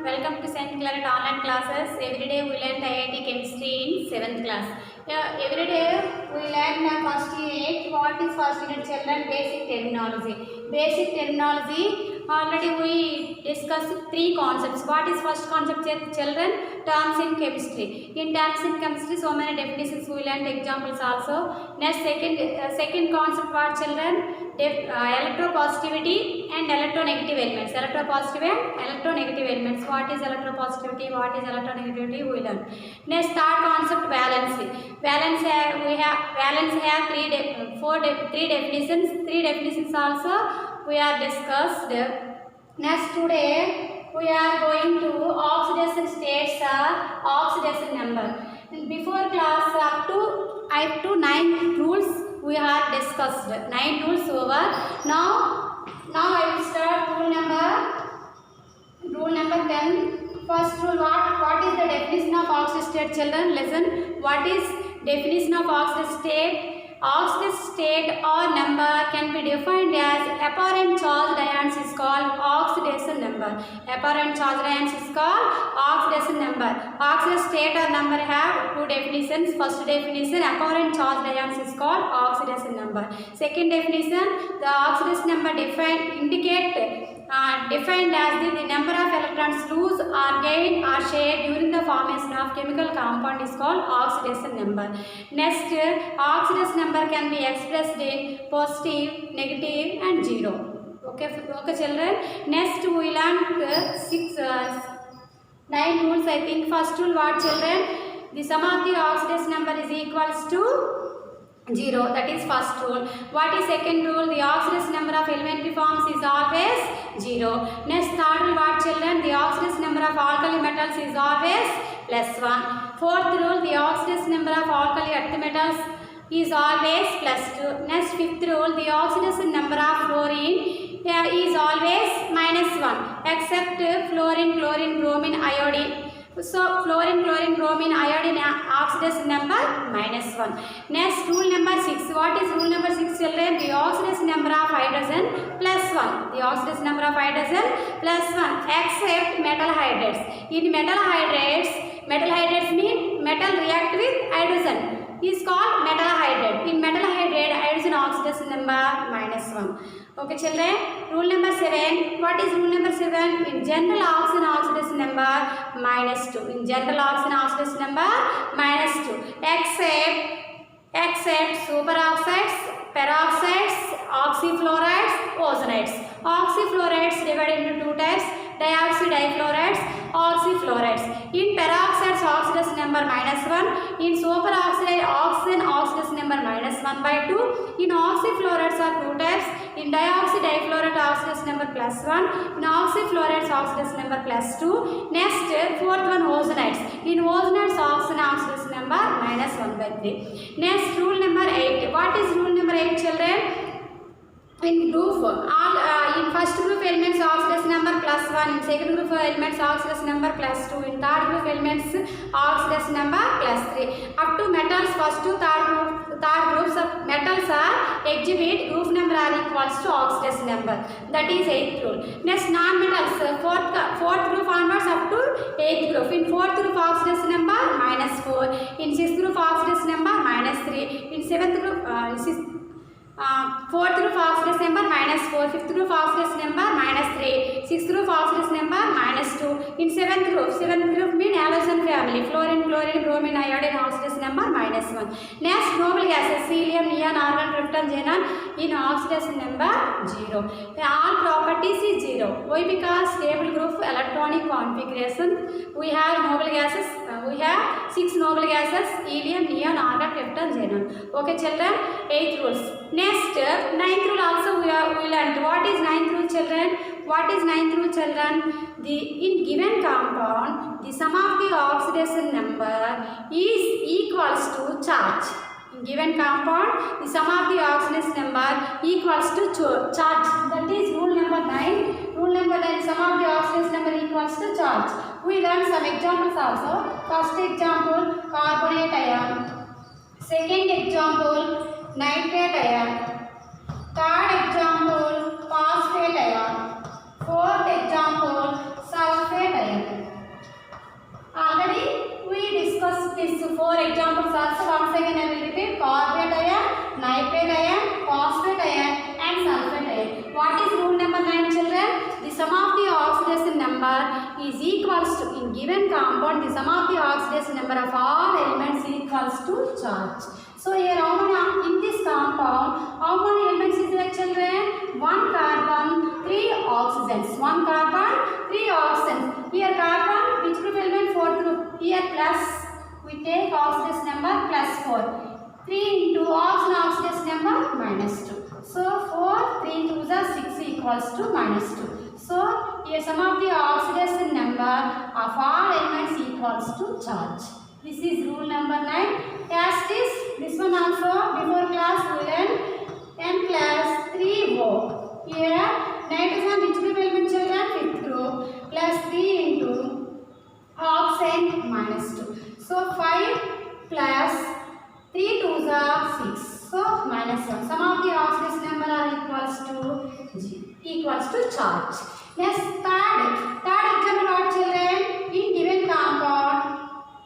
welcome to St. Claret online classes. Every day we learn IIT chemistry in 7th class. Every day we learn first unit. What is first unit, children? Basic terminology. Basic terminology. Already we discussed three concepts. What is first concept, children? Terms in chemistry. In terms in chemistry, so many definitions we learned, examples also. Next, second concept, what, children? Electropositivity and electronegative elements. Electropositive and electronegative elements. What is electropositivity? What is electronegativity? We learn. Next, third concept, valency. Valence have three definitions. Three definitions also we are discussed. Next, today we are going to oxidation states, oxidation number. Before class up to 9 rules we have discussed. 9 rules over. Now I will start rule number 10. First rule, what is the definition of oxidation state, children? Listen. What is definition of oxidation state? Oxidation state or number can be defined as apparent charged ions is called oxidation number. Apparent charged ions is called oxidation number. Oxidation state or number have two definitions. First definition, apparent charged ions is called oxidation number. Second definition, the oxidation number defined as the number of electrons lose or gain or share during the formation of chemical compound is called oxidation number. Next, oxidation number can be expressed in positive, negative and zero. Okay children. Next we learn 9 rules, I think. First rule, what, children? The sum of the oxidation number is equals to 0. That is first rule. What is second rule? The oxidation number of elementary forms is always 0. Next, third rule, what, children? The oxidation number of alkali metals is always +1. Fourth rule, the oxidation number of alkali earth metals is always +2. Next, fifth rule, the oxidation number of fluorine is always -1 except fluorine, chlorine, bromine, iodine. So, fluorine, chlorine, bromine, iodine oxidation number -1. Next, rule number 6. What is rule number 6, children? The oxidation number of hydrogen +1. The oxidation number of hydrogen +1 except metal hydrates. In metal hydrates mean metal react with hydrogen is called metal hydrate. In metal hydrate, hydrogen oxidation number -1. Okay, children. Rule number 7. What is rule number 7? In general oxidation number -2. In general oxidation number -2 except superoxides, peroxides, oxyfluorides, ozonides. Oxyfluorides divided into two types: dioxidifluorides, oxyfluorides. In peroxides, oxidation number -1. In superoxide, oxidation number -1/2. In oxyfluorides are two types. In dioxidifluoride, oxidation number +1. In oxyfluorides, oxidation number +2. Next, fourth one, ozonides. In ozonides, oxidation number -1/3. Next, rule number 8. What is rule number 8, children? In in first group elements, oxidation number +1. In second group elements, oxidation number +2. In third group elements, oxidation number +3. Up to metals, first to third groups of metals are exhibit group number are equals to oxidation number. That is 8th rule. Next, non-metals, fourth group onwards up to 8th group. In fourth group, oxidation number -4. In sixth group, oxidation number -3. In seventh group, fourth group oxidation number -4, fifth group oxidation number -3, sixth group oxidation number -2. In seventh group mean halogen family: fluorine, chlorine, bromine, iodine oxidation number -1. Next, noble gases: helium, neon, argon, krypton, xenon. In oxidation number 0. All properties is 0. Why? Because stable group electronic configuration. We have noble gases. We have 6 noble gases: helium, neon, argon, krypton, xenon. Okay, children. 8 rules. Next, 9th rule also we learned. What is 9th rule, children? What is 9th rule, children? In given compound, the sum of the oxidation number is equals to charge. In given compound, the sum of the oxidation number equals to charge. That is rule number 9. Rule number 9, sum of the oxidation number equals to charge. We learned some examples also. First example, carbonate ion. Second example, nitrate ion. Third example, phosphate ion. Fourth example, sulfate ion. is equals to, in given compound, the sum of the oxidation number of all elements equals to charge. So here how many, in this compound, how many elements is there children? 1 carbon, 3 oxygens. 1 carbon, 3 oxygens. Here carbon, which group element? 4th group. Here plus, we take oxidation number plus 4. 3 into oxidation number minus 2. So 4, 3 into 6 equals to minus 2. So here sum of the oxidation number of all elements equals to charge. This is rule number 9. As this one also before class we learn n plus 3O. Here nitrogen which group element children? 5th group plus 3 into oxygen minus 2. So 5 plus 3 2s are 6. So minus 1. Sum of the oxidation number are equals to G, equals to charge. Next third example what children? In given compound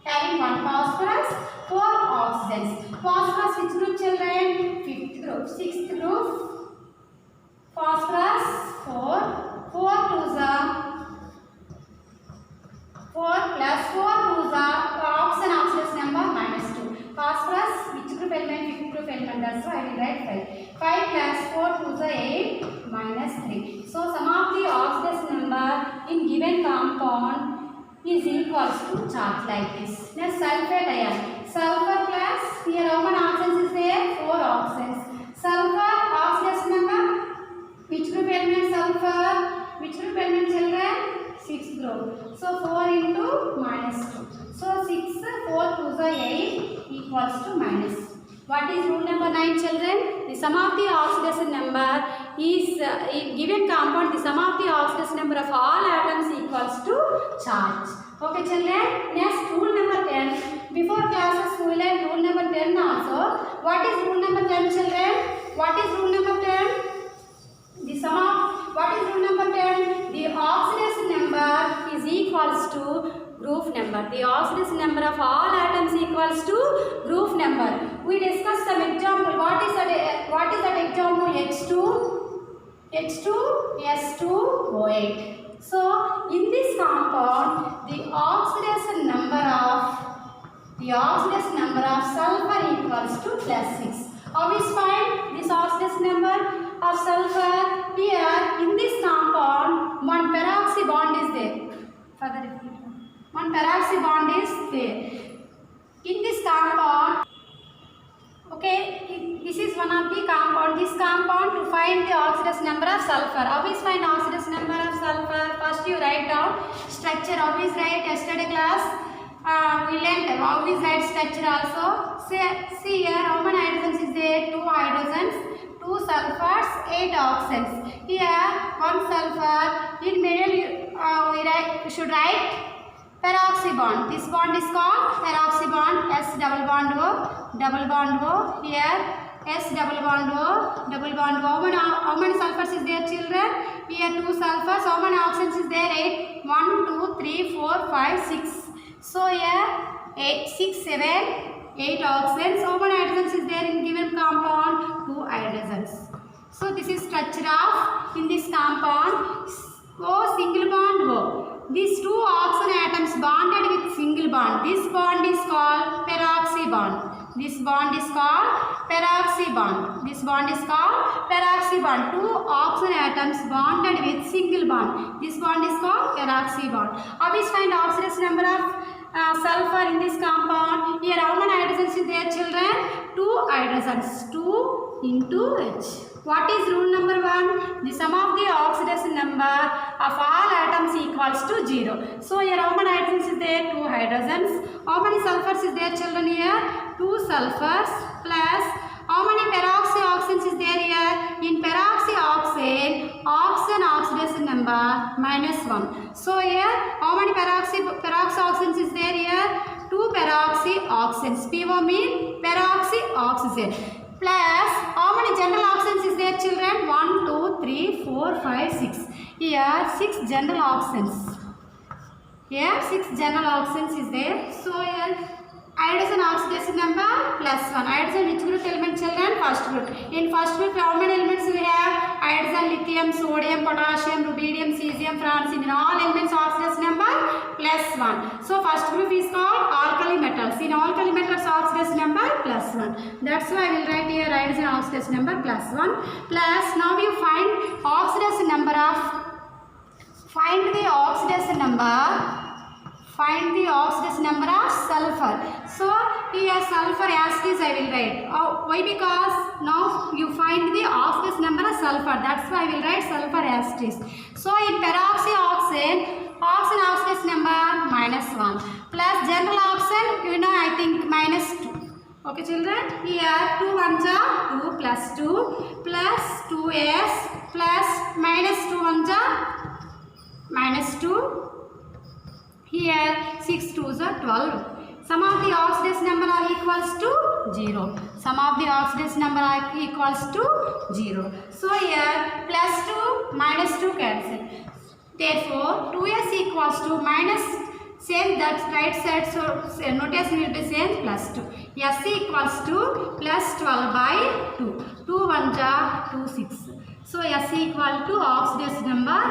having 1 phosphorus, 4 oxygens. Phosphorus which group children? 5th group. 6th group. Phosphorus 4. 4 2s are 4 plus 4 2s are oxidation number minus 2. Phosphorus which group element? 5th group element. That's why I will write 5. 5 plus 4 2s are 8 minus 3. So sum of the oxidation number in given compound is equals to charge like this. Next sulfate ion. Sulfur plus, here how many oxygens is there? 4 oxygens. Sulfur oxidation number, which group element sulfur? Which group element children? 6th group. So 4 into minus 2. So 6, 4 2s are 8 equals to minus. What is rule number 9 children? The sum of the oxidation number is given compound, the sum of the oxidation number of all atoms equals to charge. Okay children, next rule number 10. Before classes we learn rule number 10 also. What is rule number 10 children? What is rule number 10? The sum of, what is rule number 10? The oxidation number is equals to group number. The oxidation number of all atoms equals to group number. We discussed some example. What is that example? H2, S2, O8. So in this compound, the oxidation number of sulfur equals to plus 6. How is find this oxidation number of sulfur? Here in this compound, one peroxy bond is there. Further repeat. One peroxy bond is there. In this compound, okay, this is one of the compound. This compound to find the oxidation number of sulfur. Always find oxidation number of sulfur. First you write down structure. Always write yesterday class. We learned always write structure also. See here how many hydrogens is there? 2 hydrogens, 2 sulfurs, 8 oxygens. Here 1 sulfur. In middle we should write peroxy bond. This bond is called peroxy bond. S double bond O. Here S double bond O. How many sulfurs is there children? Here 2 sulfurs. How many oxygens is there? 8. 1, 2, 3, 4, 5, 6. So here 8, 6, 7, 8 oxygens. How many hydrogens is there in given compound? 2 hydrogens. So this is structure of in this compound. O single bond O. These 2 oxygen atoms bonded with single bond. This bond is called peroxy bond. This bond is called peroxy bond. This bond is called peroxy bond. 2 oxygen atoms bonded with single bond. This bond is called peroxy bond. Always find oxidation number of sulfur in this compound. Here how many hydrogens is there children? 2 hydrogens. 2 into H. What is rule number 1? The sum of the oxidation number of all atoms equals to 0. So here how many hydrogens is there? 2 hydrogens. How many sulfurs is there children here? 2 sulfurs plus how many peroxy oxygens is there here? In peroxy oxide, oxygen oxidation number minus 1. So here how many peroxy oxygens is there here? 2 peroxy oxygens. PO mean peroxy oxygen. Plus how many general oxygens is there children? 1, 2, 3, 4, 5, 6. Here 6 general oxygens. Here 6 general oxygens is there. So here hydrogen oxidation number plus 1. Hydrogen which group element children? First group. In first group how many elements we have? Hydrogen, lithium, sodium, potassium, rubidium, cesium, francium. In all elements oxidation number 1. So first group is called alkali metals. In alkali metals oxidation number +1. That's why I will write here hydrogen oxidation number +1. Plus now you find oxidation number of sulfur. So here sulfur as it is I will write. Why? Because now you find the oxidation number of sulfur. That's why I will write sulfur as it is. So in peroxyoxane, oxygen oxidation number -1 plus general oxygen, you know, I think -2. Okay children, here 2 1s are 2 plus 2 plus 2s plus -2 1s are -2. Here 6 2s are 12. Sum of the oxidation number are equals to 0. Sum of the oxidation number are equals to 0. So here +2 -2 cancel. Therefore 2s equals to minus, same that right side, so notation will be same, +2. S equals to +12 by 2. 2 1s are 2 6. So S equal to oxidation number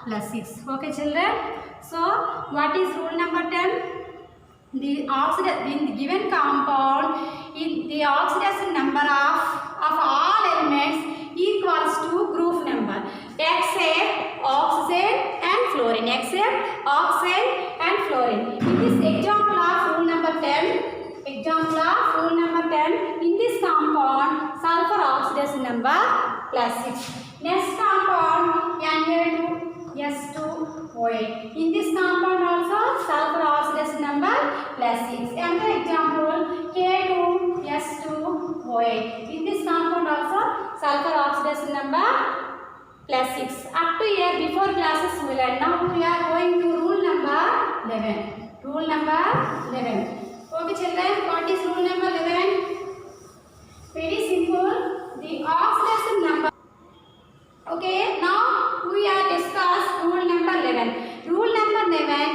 +6. Okay children. So what is rule number 10? The in the given compound, the oxidation number of all elements equals to group number except oxygen and fluorine. In this example of rule number 10, in this compound sulfur oxidation number +6. Next compound Na2S2O8. In this compound also sulfur oxidation number +6. Another example K2S2O8. In this compound also sulfur oxidation number +6. Up to here before classes will end. Now we are going to rule number 11. Okay children, what is rule number 11? Very simple. The oxidation number. Okay, now we are discuss rule number 11. Rule number 11,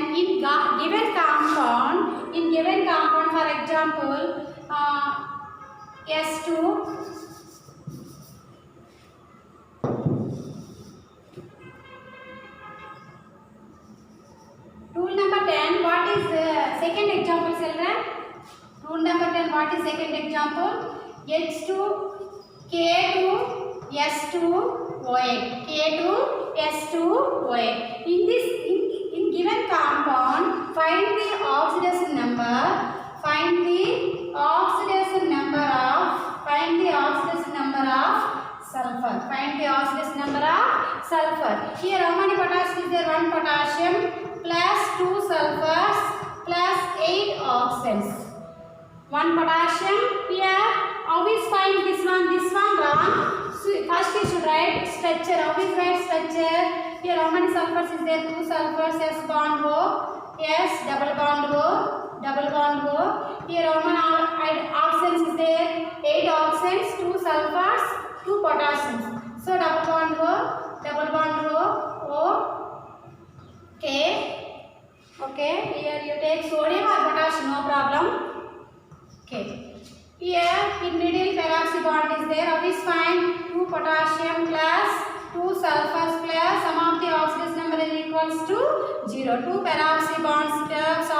in given compound, for example, S2. Rule number 10, what is the second example children? Rule number 10, what is second example? H2, K2S2O8. In given compound, find the oxidation number of sulfur. Here how many potassium is there? 1 potassium plus 2 sulfurs plus 8 oxygens. 1 potassium. Here how is find this one wrong. So first you should write structure. How is write structure? Here how many sulfurs is there? 2 sulfurs, S bond O, S double bond O. Here how many oxygens is there? 8 oxygens, 2 sulfurs, 2 potassiums. So double bond O, O. Okay. Here you take sodium or potassium, no problem. Okay. Here in middle peroxy bond is there. How is find 2 potassium plus 2 sulfurs plus sum of the oxidation number is equals to 0. 2 peroxy bonds,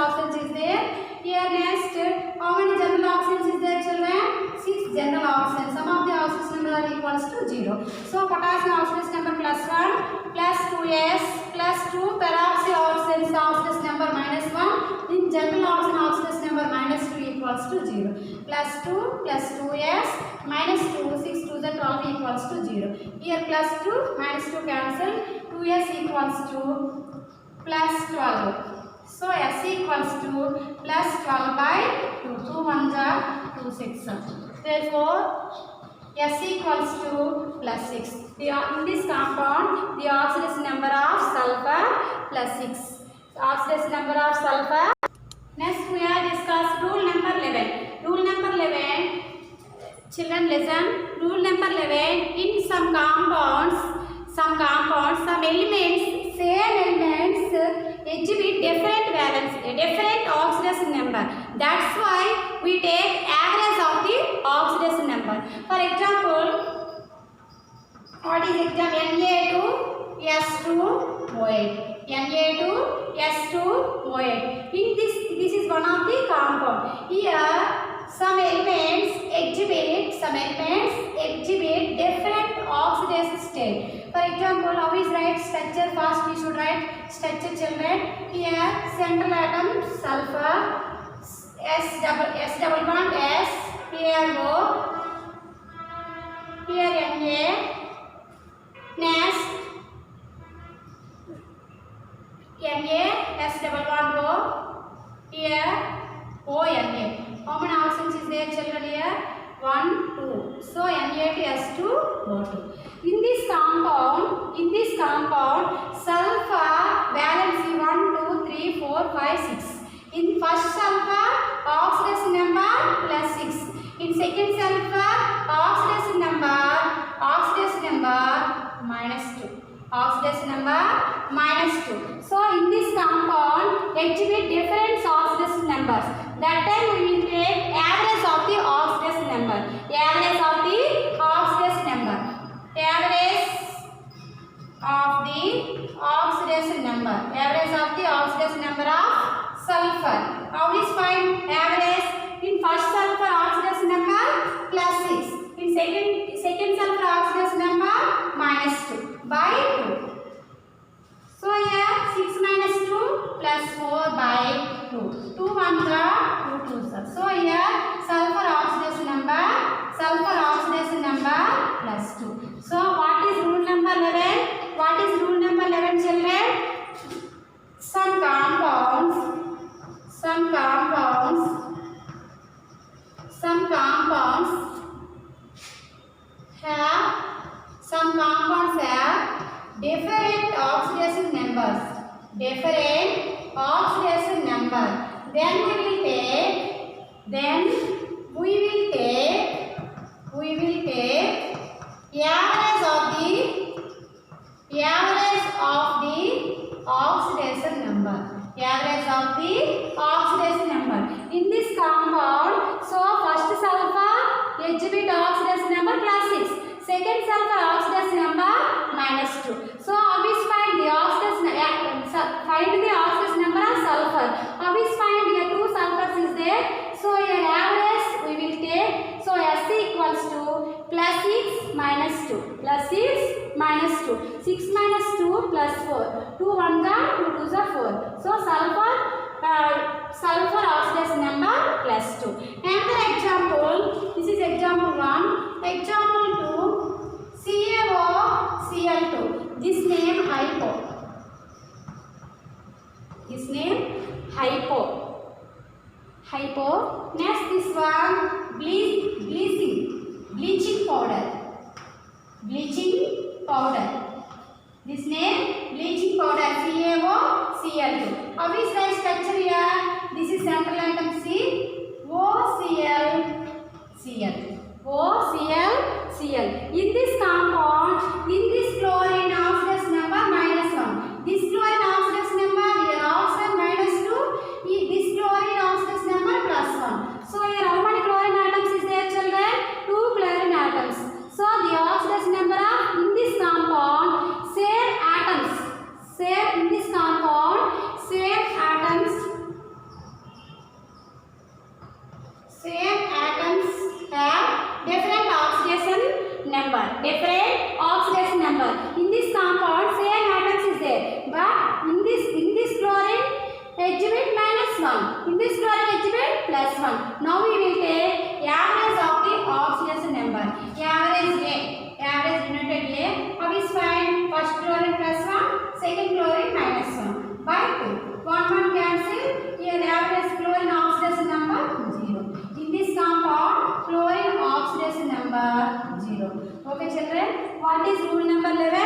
oxygens is there. Here next, how many general oxygens is there children? 6 general oxygens. Sum of the oxidation number are equals to 0. So potassium oxidation number +1 plus 2S plus 2 peroxy oxidation number -1. In general oxidation number -2 equals to 0. +2 plus 2S -2, 6 2 is 12 equals to 0. Here +2 -2 cancel. 2S equals to +12. So S equals to +12 by 2. 2 1s are 2 6. Therefore S equals to +6. In this compound, the oxidation number of sulfur +6. Oxidation number of sulfur. Next we are discuss rule number 11. Rule number 11, children listen. Rule number 11, in some compounds, some elements, same elements exhibit different valency, different oxidation number. That's why we take average of the oxidation number. For example, what is example? Na2S2O8. Na2S2O8. compound. Here some elements exhibit different oxidation state. For example, how is write structure? First we should write structure, children. Here central atom sulfur, S double bond S, here O, here Na, next Na, S double bond O, here O Na. How many oxygens is there, children? Here 1, 2. So Na to S2 O2. In this compound, sulfur valency 1, 2, 3, 4, 5, 6. In first sulfur, oxidation number plus 6. In second sulfur, oxidation number minus 2. Oxidation number minus 2. So in this compound, exhibit different oxidation numbers. That time we will take average of the oxidation number. Average of the oxidation number. Average of the oxidation number. Average of the oxidation number of sulfur. How is find average? In first sulfur oxidation number plus 6. In second sulfur oxidation number minus 2 by 2. So here 6 minus 2 plus 4 by 2. 2 1s are 2 2s are. So here sulfur oxidation number plus 2. So what is rule number 11? What is rule number 11, children? Some compounds have different oxidation numbers. Then we will take average of the oxidation number. In this compound, so first sulfur exhibit oxidation number plus 6. Second sulfur oxidation number minus 2. So always find the oxidation number of sulfur. Always find here 2 sulfurs is there. So here average we will take. So S equals to plus 6 minus 2. Plus 6 minus 2. 6 minus 2 plus 4. 2 1s are 2 2s are 4. So sulfur oxidation number plus 2. Another example. This is example 1. Example 2. CaOCl2. This name hypo. Next this one bleaching powder. This name bleaching powder CaOCl2. Obvious right structure here. This is central atom C. OCl. In this compound, this chlorine oxidation number minus 1. This chlorine oxidation number here oxide minus 2. This chlorine oxidation number plus 1. So here how many chlorine atoms is there, children? 2 chlorine atoms. So the oxidation number of in this compound same atoms have different oxidation number. In this compound same atoms is there, but in this chlorine exhibit minus 1. In this chlorine exhibit plus 1. Now we will take average of the oxidation number. Average denoted A. How is find? First chlorine plus 1, second chlorine minus 1 by 2. 1 cancel. Here average chlorine oxidation number 0. In this compound chlorine oxidation number 0. Okay, children. What is rule number 11?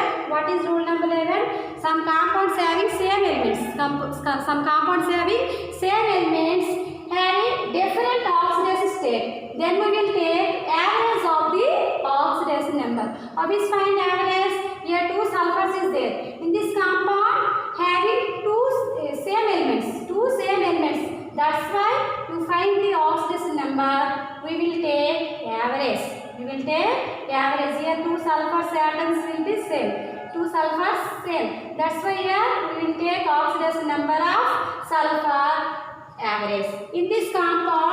Some compounds having same elements. Some compounds having same elements having different oxidation state. Then we will take average of the oxidation number. Always find average. Here 2 sulfurs is there. In this compound having same elements. That's why to find the oxidation number we will take average. Here 2 sulfur atoms will be same. 2 sulfurs same. That's why here we will take oxidation number of sulfur average. In this compound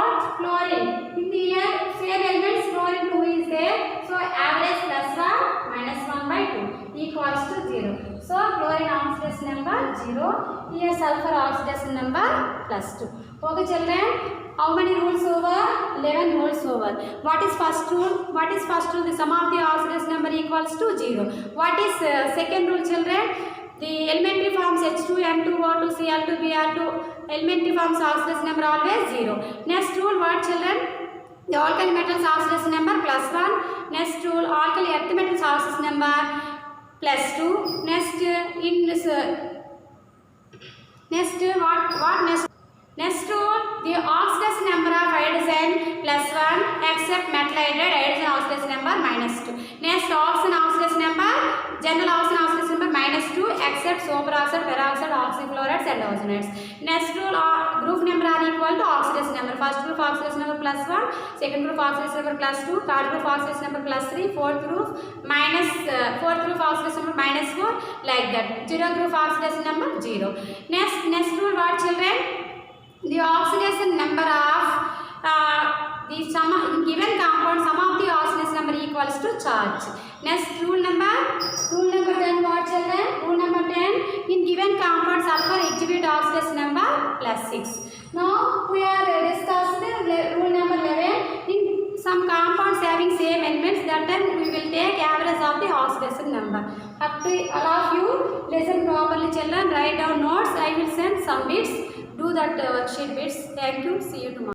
average plus 1 minus 1 by 2 equals to 0. So chlorine oxidation number 0. Here sulfur oxidation number plus 2. Okay children. How many rules over? 11 rules over. What is first rule? What is first rule? The sum of the oxidation number equals to 0. What is second rule children? The elementary forms H2N2O2 Cl2 Br2 elementary forms oxidation number always 0. Next rule what children? The alkali metals oxidation number plus 1. Next rule alkali earth metals oxidation number plus 2. Next in this next rule the oxidation number of hydrogen plus 1 except metal hydride hydrogen oxidation number minus 2. Next oxygen oxidation number general oxygen oxidation number minus 2 except superoxide, peroxide, oxychlorides and ozonates. Next rule group number are equal to oxidation number. First group oxidation number plus 1, second group oxidation number plus 2, third group oxidation number plus 3, fourth group oxidation number minus 4 like that. Zero group oxidation number 0. Next rule what children? The oxidation number of the given compound sum of the oxidation number equals to charge. Next rule number 10 what children? Rule number 10 in given compound sulfur exhibit oxidation number plus 6. Now we are discussed rule number 11 in some compounds having same elements that time we will take average of the oxidation number. Up to all of you listen properly children, write down notes. I will send some bits. Do that worksheet bits. Thank you. See you tomorrow.